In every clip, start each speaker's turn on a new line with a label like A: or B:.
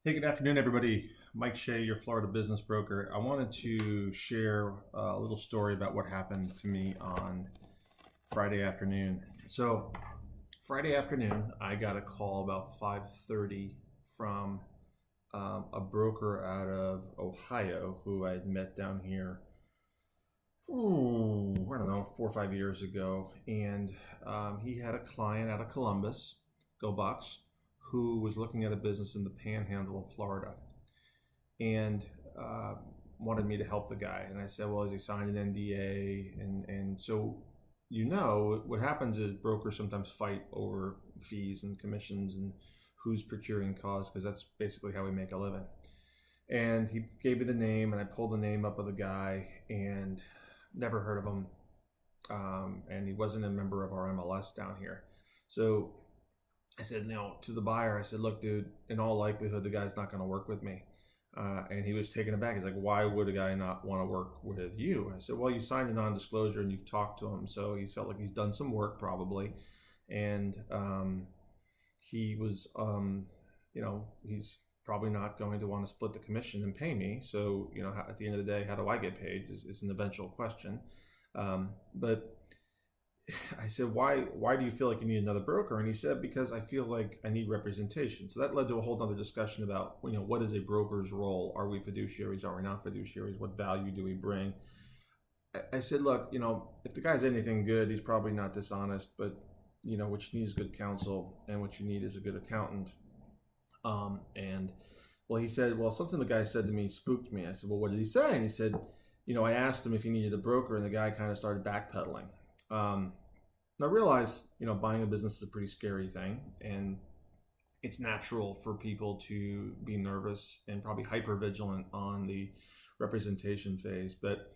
A: Hey, good afternoon, everybody. Mike Shea, your Florida business broker. I wanted to share a little story about what happened to me on Friday afternoon. So, Friday afternoon, I got a call about 5:30 from a broker out of Ohio who I had met down here. I don't know, 4 or 5 years ago, and he had a client out of Columbus, Go Bucks, who was looking at a business in the Panhandle of Florida and uh, wanted me to help the guy. And I said, well, has he signed an NDA? And so, what happens is brokers sometimes fight over fees and commissions and who's procuring cause because that's basically how we make a living. And he gave me the name, and I pulled the name up of the guy, and never heard of him. And he wasn't a member of our MLS down here. So I said, to the buyer, I said, look, dude, in all likelihood, the guy's not going to work with me. And he was taken aback. He's like, why would a guy not want to work with you? I said, well, you signed a non-disclosure and you've talked to him. So he felt like he's done some work probably. And he was, he's probably not going to want to split the commission and pay me. So, at the end of the day, how do I get paid is an eventual question. But I said, why do you feel like you need another broker? And he said, because I feel like I need representation. So that led to a whole other discussion about, what is a broker's role? Are we fiduciaries? Are we not fiduciaries? What value do we bring? I said, look, if the guy's anything good, he's probably not dishonest, but what you need is good counsel, and what you need is a good accountant. And well, he said, well, something the guy said to me spooked me. I said, well, what did he say? And he said, I asked him if he needed a broker, and the guy kind of started backpedaling. And I realized, buying a business is a pretty scary thing, and it's natural for people to be nervous and probably hyper vigilant on the representation phase. But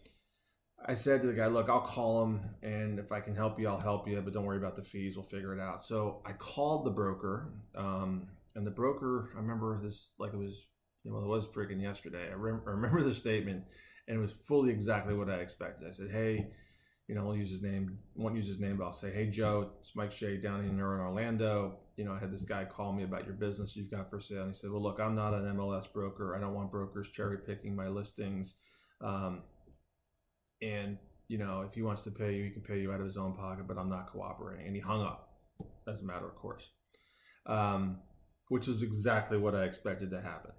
A: I said to the guy, look, I'll call him, and if I can help you, I'll help you, but don't worry about the fees. We'll figure it out. So I called the broker, and the broker, I remember this like it was, it was freaking yesterday. I remember the statement, and it was fully exactly what I expected. I said, hey, I'll use his name, won't use his name, but I'll say, hey, Joe, it's Mike Shea down here in Orlando. I had this guy call me about your business you've got for sale. And he said, well, look, I'm not an MLS broker. I don't want brokers cherry picking my listings. And, if he wants to pay you, he can pay you out of his own pocket, but I'm not cooperating. And he hung up as a matter of course, which is exactly what I expected to happen.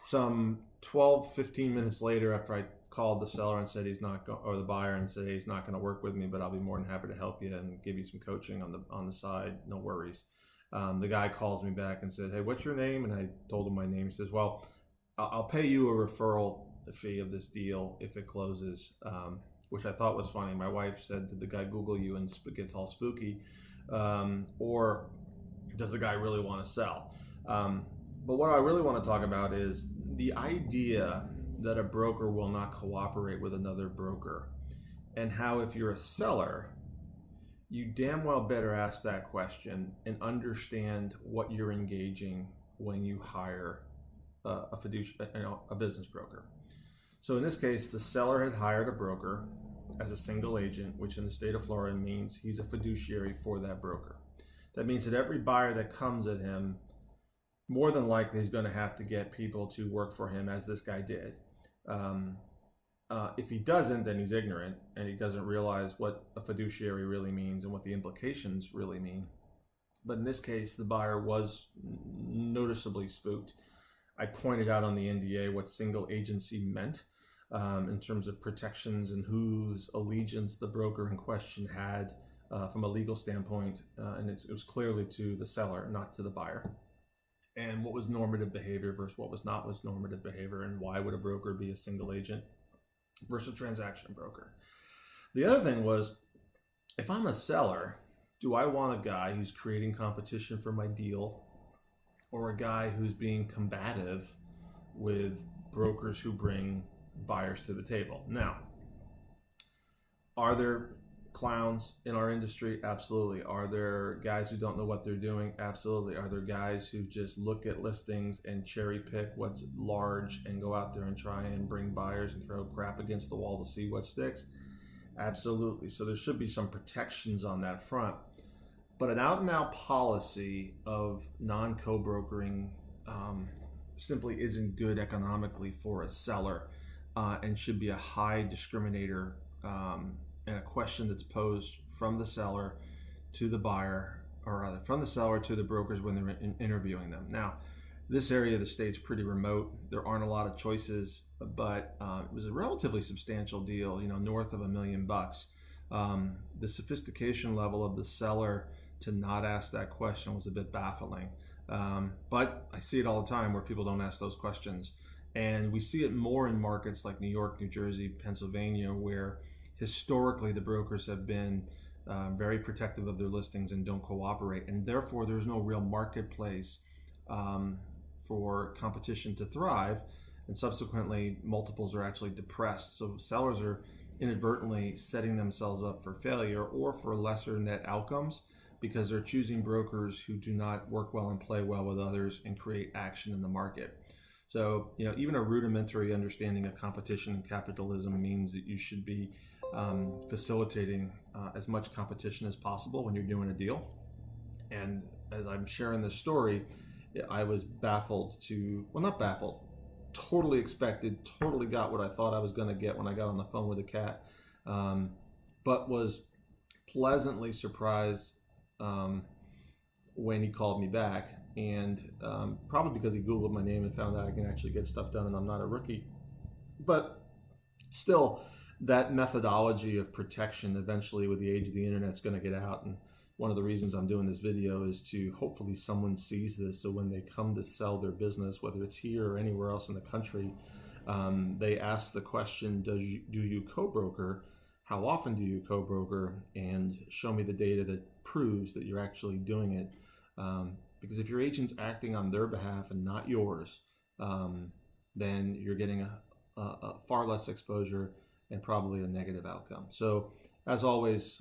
A: Some 12, 15 minutes later, after I called the seller and said or the buyer and said, hey, he's not going to work with me, but I'll be more than happy to help you and give you some coaching on the side. No worries. The guy calls me back and said, hey, what's your name? And I told him my name. He says, well, I'll pay you a referral fee of this deal if it closes, which I thought was funny. My wife said, did the guy Google you and it gets all spooky? Or does the guy really want to sell? But what I really want to talk about is the idea that a broker will not cooperate with another broker, and how if you're a seller, you damn well better ask that question and understand what you're engaging when you hire a business broker. So in this case, the seller had hired a broker as a single agent, which in the state of Florida means he's a fiduciary for that broker. That means that every buyer that comes at him, more than likely he's going to have to get people to work for him, as this guy did. If he doesn't, then he's ignorant and he doesn't realize what a fiduciary really means and what the implications really mean. But in this case, the buyer was noticeably spooked. I pointed out on the NDA what single agency meant in terms of protections and whose allegiance the broker in question had from a legal standpoint, and it was clearly to the seller, not to the buyer. And what was normative behavior versus what was not was normative behavior, and why would a broker be a single agent versus a transaction broker. The other thing was, if I'm a seller, do I want a guy who's creating competition for my deal, or a guy who's being combative with brokers who bring buyers to the table? Now, are there clowns in our industry? Absolutely. Are there guys who don't know what they're doing? Absolutely. Are there guys who just look at listings and cherry pick what's large and go out there and try and bring buyers and throw crap against the wall to see what sticks? Absolutely. So there should be some protections on that front. But an out and out policy of non-co-brokering simply isn't good economically for a seller, and should be a high discriminator, and a question that's posed from the seller to the buyer, or rather from the seller to the brokers when they're interviewing them. Now, this area of the state's pretty remote. There aren't a lot of choices, but it was a relatively substantial deal, north of $1 million. The sophistication level of the seller to not ask that question was a bit baffling. But I see it all the time where people don't ask those questions. And we see it more in markets like New York, New Jersey, Pennsylvania, where historically the brokers have been very protective of their listings and don't cooperate. And therefore, there's no real marketplace for competition to thrive. And subsequently, multiples are actually depressed. So sellers are inadvertently setting themselves up for failure or for lesser net outcomes, because they're choosing brokers who do not work well and play well with others and create action in the market. So, even a rudimentary understanding of competition and capitalism means that you should be facilitating as much competition as possible when you're doing a deal. And as I'm sharing this story, I was not baffled, totally expected, totally got what I thought I was going to get when I got on the phone with the cat, but was pleasantly surprised when he called me back, and probably because he Googled my name and found out I can actually get stuff done and I'm not a rookie. But still, that methodology of protection eventually with the age of the internet is going to get out. And one of the reasons I'm doing this video is to hopefully someone sees this, so when they come to sell their business, whether it's here or anywhere else in the country, they ask the question, do you co-broker? How often do you co-broker? And show me the data that proves that you're actually doing it. Because if your agent's acting on their behalf and not yours, then you're getting a far less exposure and probably a negative outcome. So as always,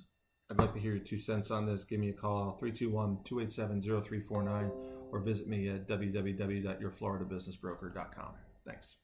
A: I'd like to hear your 2 cents on this. Give me a call, 321-287-0349, or visit me at www.yourfloridabusinessbroker.com. Thanks.